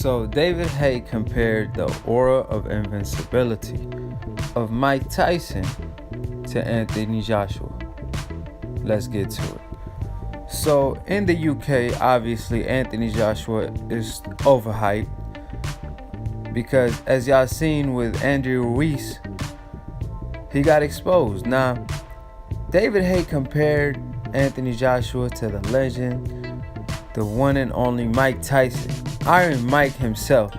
So David Haye compared the aura of invincibility of Mike Tyson to Anthony Joshua. Let's get to it. So in the UK, obviously Anthony Joshua is overhyped because, as y'all seen with Andrew Ruiz, he got exposed. Now, David Haye compared Anthony Joshua to the legend, the one and only Mike Tyson, Iron Mike himself,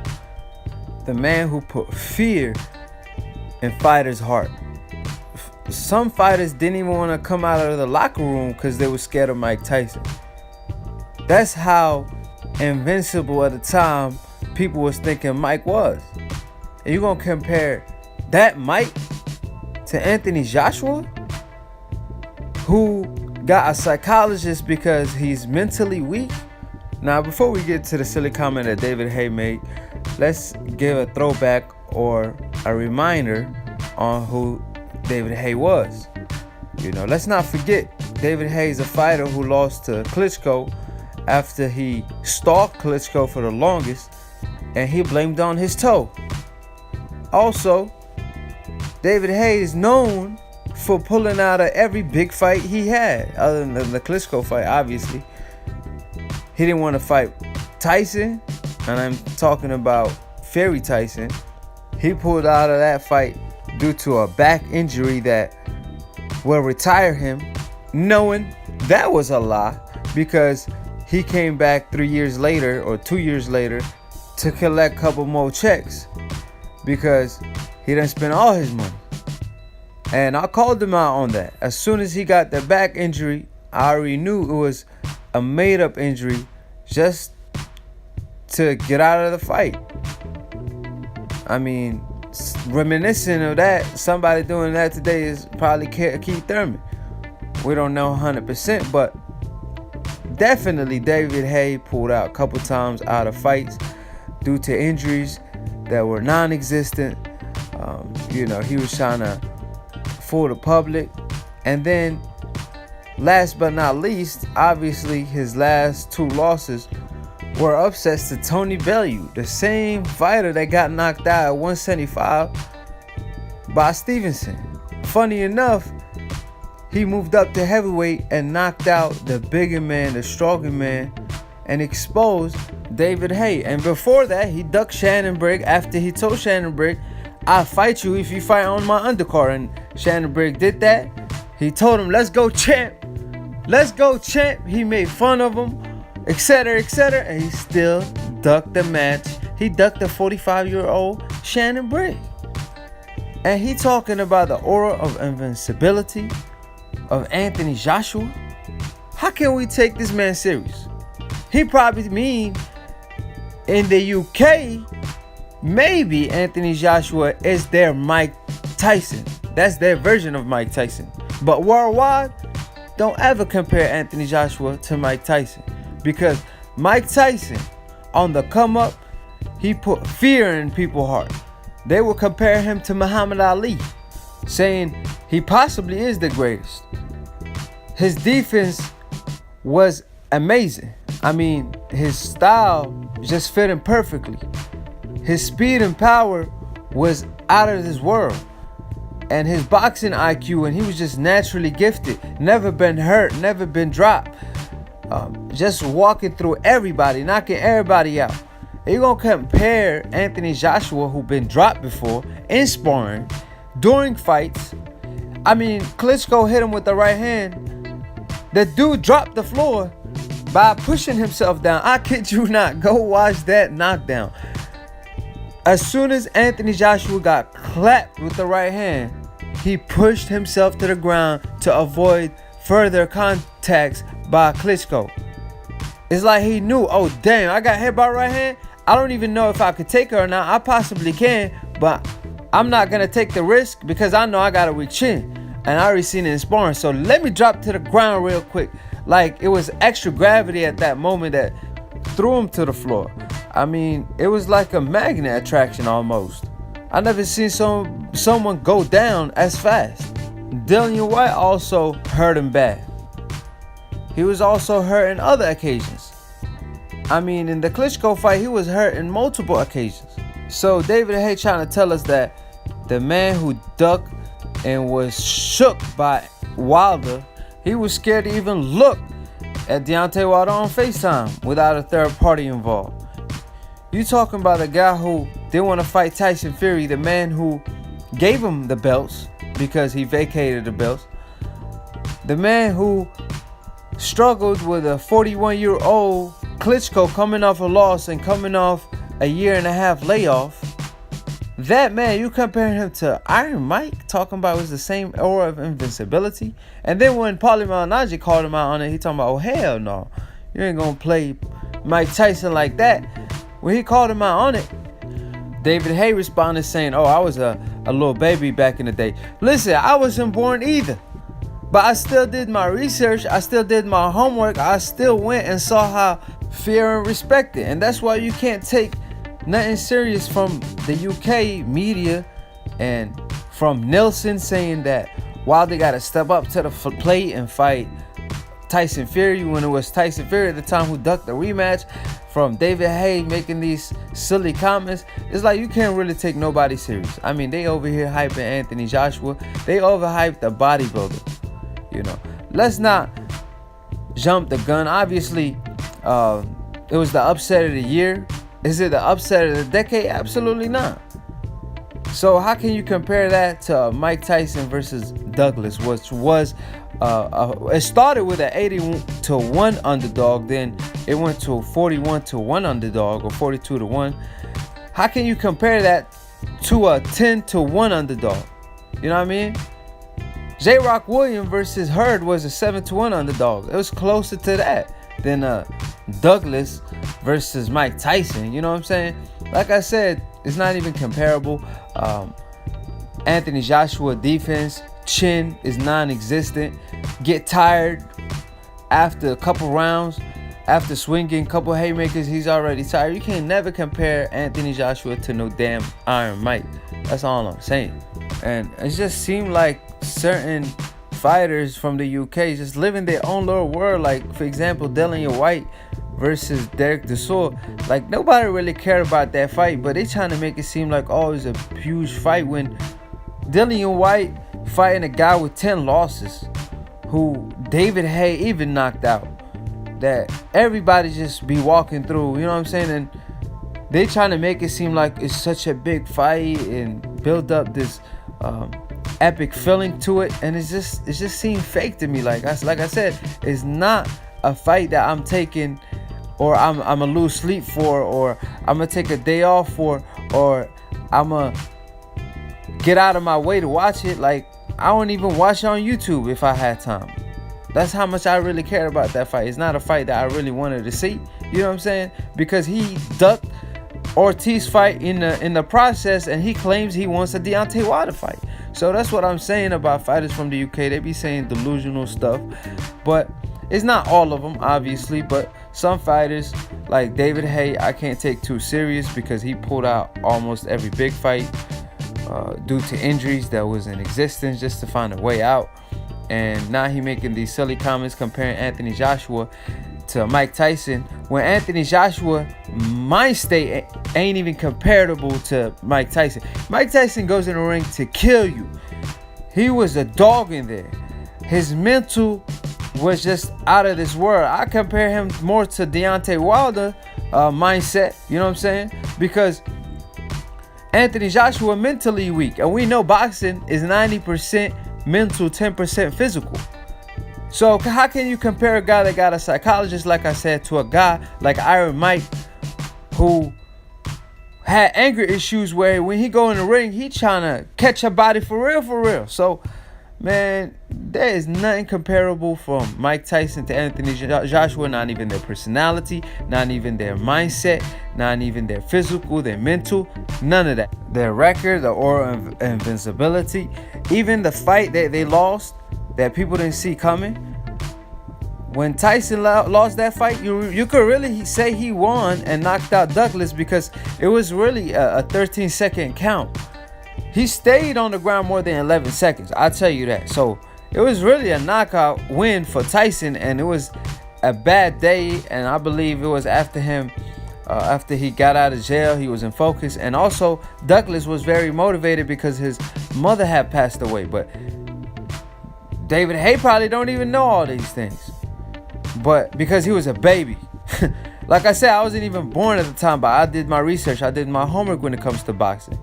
the man who put fear in fighters' heart. Some fighters didn't even want to come out of the locker room because they were scared of Mike Tyson. That's how invincible at the time people was thinking Mike was. And you're going to compare that Mike to Anthony Joshua, who got a psychologist because he's mentally weak? Now, before we get to the silly comment that David Haye made, let's give a throwback or a reminder on who David Haye was. Let's not forget, David Haye is a fighter who lost to Klitschko after he stalked Klitschko for the longest, and he blamed on his toe. Also, David Haye is known for pulling out of every big fight he had, other than the Klitschko fight, obviously. He didn't want to fight Tyson, and I'm talking about Fairy Tyson. He pulled out of that fight due to a back injury that will retire him, knowing that was a lie, because he came back 3 years later or 2 years later to collect a couple more checks because he done spent all his money. And I called him out on that. As soon as he got the back injury, I already knew it was a made-up injury just to get out of the fight. I mean, reminiscent of that, somebody doing that today is probably Keith Thurman. We don't know 100%, but definitely David Haye pulled out a couple times out of fights due to injuries that were non-existent. He was trying to fool the public. And then, last but not least, obviously his last two losses were upsets to Tony Bellew, the same fighter that got knocked out at 175 by Stevenson. Funny enough, he moved up to heavyweight and knocked out the bigger man, the stronger man, and exposed David Haye. And before that, he ducked Shannon Brigg after he told Shannon Brigg, "I'll fight you if you fight on my undercard." And Shannon Brigg did that. He told him, "Let's go, champ. Let's go, champ." He made fun of him, etc., etc., and he still ducked the match. He ducked the 45-year-old Shannon Brigg. And he talking about the aura of invincibility of Anthony Joshua. How can we take this man serious? He probably mean in the UK, maybe Anthony Joshua is their Mike Tyson. That's their version of Mike Tyson. But worldwide, don't ever compare Anthony Joshua to Mike Tyson. Because Mike Tyson, on the come up, he put fear in people's heart. They will compare him to Muhammad Ali, saying he possibly is the greatest. His defense was amazing. I mean, his style just fit him perfectly. His speed and power was out of this world. And his boxing IQ, and he was just naturally gifted. Never been hurt, never been dropped. Just walking through everybody, knocking everybody out. You're going to compare Anthony Joshua, who been dropped before, in sparring, during fights. I mean, Klitschko hit him with the right hand. The dude dropped the floor by pushing himself down. I kid you not. Go watch that knockdown. As soon as Anthony Joshua got clapped with the right hand, he pushed himself to the ground to avoid further contacts by Klitschko. It's like he knew, oh damn, I got hit by right hand. I don't even know if I could take her or not. I possibly can, but I'm not gonna take the risk because I know I got a weak chin. And I already seen it in sparring. So let me drop to the ground real quick. Like it was extra gravity at that moment that threw him to the floor. I mean, it was like a magnet attraction almost. I never seen someone go down as fast. Dillian White also hurt him bad. He was also hurt on other occasions. I mean, in the Klitschko fight, he was hurt in multiple occasions. So David Haye trying to tell us that the man who ducked and was shook by Wilder, he was scared to even look at Deontay Wilder on FaceTime without a third party involved. You talking about a guy who didn't want to fight Tyson Fury, the man who gave him the belts because he vacated the belts. The man who struggled with a 41-year-old Klitschko coming off a loss and coming off a 1.5-year layoff. That man, you comparing him to Iron Mike, talking about was the same aura of invincibility. And then when Paulie Malignaggi called him out on it, he talking about, oh hell no, you ain't gonna play Mike Tyson like that. When he called him out on it, David Haye responded saying, oh, I was a little baby back in the day. Listen, I wasn't born either. But I still did my research. I still did my homework. I still went and saw how fear and respect it. And that's why you can't take nothing serious from the UK media and from Nelson saying that Wilder got to step up to the plate and fight Tyson Fury when it was Tyson Fury at the time who ducked the rematch. From David Haye making these silly comments, it's like you can't really take nobody serious. I mean, they over here hyping Anthony Joshua. They overhyped the bodybuilder. You know, let's not jump the gun. Obviously, it was the upset of the year. Is it the upset of the decade? Absolutely not. So how can you compare that to Mike Tyson versus Douglas, which was it started with an 80-1 underdog, then it went to a 41-1 underdog or 42-1. How can you compare that to a 10-1 underdog? You know what I mean? J. Rock Williams versus Hurd was a 7-1 underdog. It was closer to that than Douglas versus Mike Tyson. You know what I'm saying? Like I said, it's not even comparable. Anthony Joshua defense, chin is non-existent. Get tired after a couple rounds. After swinging a couple haymakers, he's already tired. You can never compare Anthony Joshua to no damn Iron Mike. That's all I'm saying. And it just seemed like certain fighters from the UK just living their own little world. Like, for example, Dillian White versus Derek Dussault. Like, nobody really cared about that fight, but they trying to make it seem like, oh, it's a huge fight when Dillian White fighting a guy with 10 losses who David Haye even knocked out. That everybody just be walking through, you know what I'm saying? And they trying to make it seem like it's such a big fight and build up this epic feeling to it, and it just seemed fake to me. Like I said, it's not a fight that I'm taking, or I'm gonna lose sleep for, or I'm gonna take a day off for, or I'm gonna get out of my way to watch it. Like, I don't even watch it on YouTube if I had time. That's how much I really care about that fight. It's not a fight that I really wanted to see. You know what I'm saying? Because he ducked Ortiz fight in the process, and he claims he wants a Deontay Wilder fight. So that's what I'm saying about fighters from the UK. They be saying delusional stuff, but it's not all of them, obviously. But some fighters like David Haye, I can't take too serious because he pulled out almost every big fight due to injuries that was in existence just to find a way out. And now he making these silly comments comparing Anthony Joshua to Mike Tyson, when Anthony Joshua mind state ain't even comparable to Mike Tyson. Mike Tyson goes in the ring to kill you. He was a dog in there. His mental was just out of this world. I compare him more to Deontay Wilder mindset, you know what I'm saying? Because Anthony Joshua mentally weak, and we know boxing is 90% mental, 10% physical. So how can you compare a guy that got a psychologist, like I said, to a guy like Iron Mike, who had anger issues where when he go in the ring, he trying to catch a body for real. So, man, there is nothing comparable from Mike Tyson to Anthony Joshua. Not even their personality, not even their mindset, not even their physical, their mental, none of that. Their record, the aura of invincibility, even the fight that they lost that people didn't see coming. When Tyson lost that fight, you could really say he won and knocked out Douglas because it was really a 13-second count. He stayed on the ground more than 11 seconds. I'll tell you that. So it was really a knockout win for Tyson, and it was a bad day, and I believe it was after him. After he got out of jail, he was in focus, and also Douglas was very motivated because his mother had passed away. But David Haye probably don't even know all these things, but because he was a baby. Like I said, I wasn't even born at the time, but I did my research. I did my homework when it comes to boxing.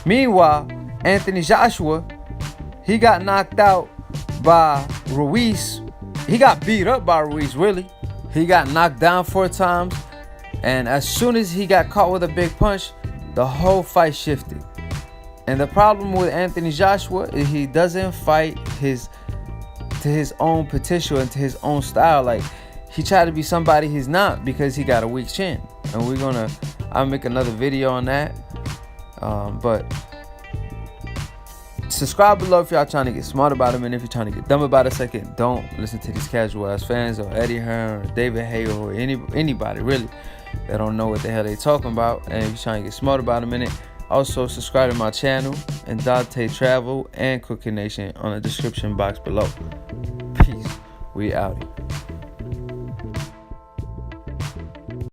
Meanwhile, Anthony Joshua, he got knocked out by Ruiz. He got beat up by Ruiz, really. He got knocked down 4 times. And as soon as he got caught with a big punch, the whole fight shifted. And the problem with Anthony Joshua is he doesn't fight to his own potential and to his own style. Like, he tried to be somebody he's not because he got a weak chin. And I'll make another video on that. But subscribe below if y'all trying to get smart about him, and if you're trying to get dumb about it, don't listen to these casual ass fans or Eddie Hearn or David Haye or anybody really that don't know what the hell they talking about. And if you're trying to get smart about him, also subscribe to my channel and Dante Travel and Cooking Nation on the description box below. Peace. We out.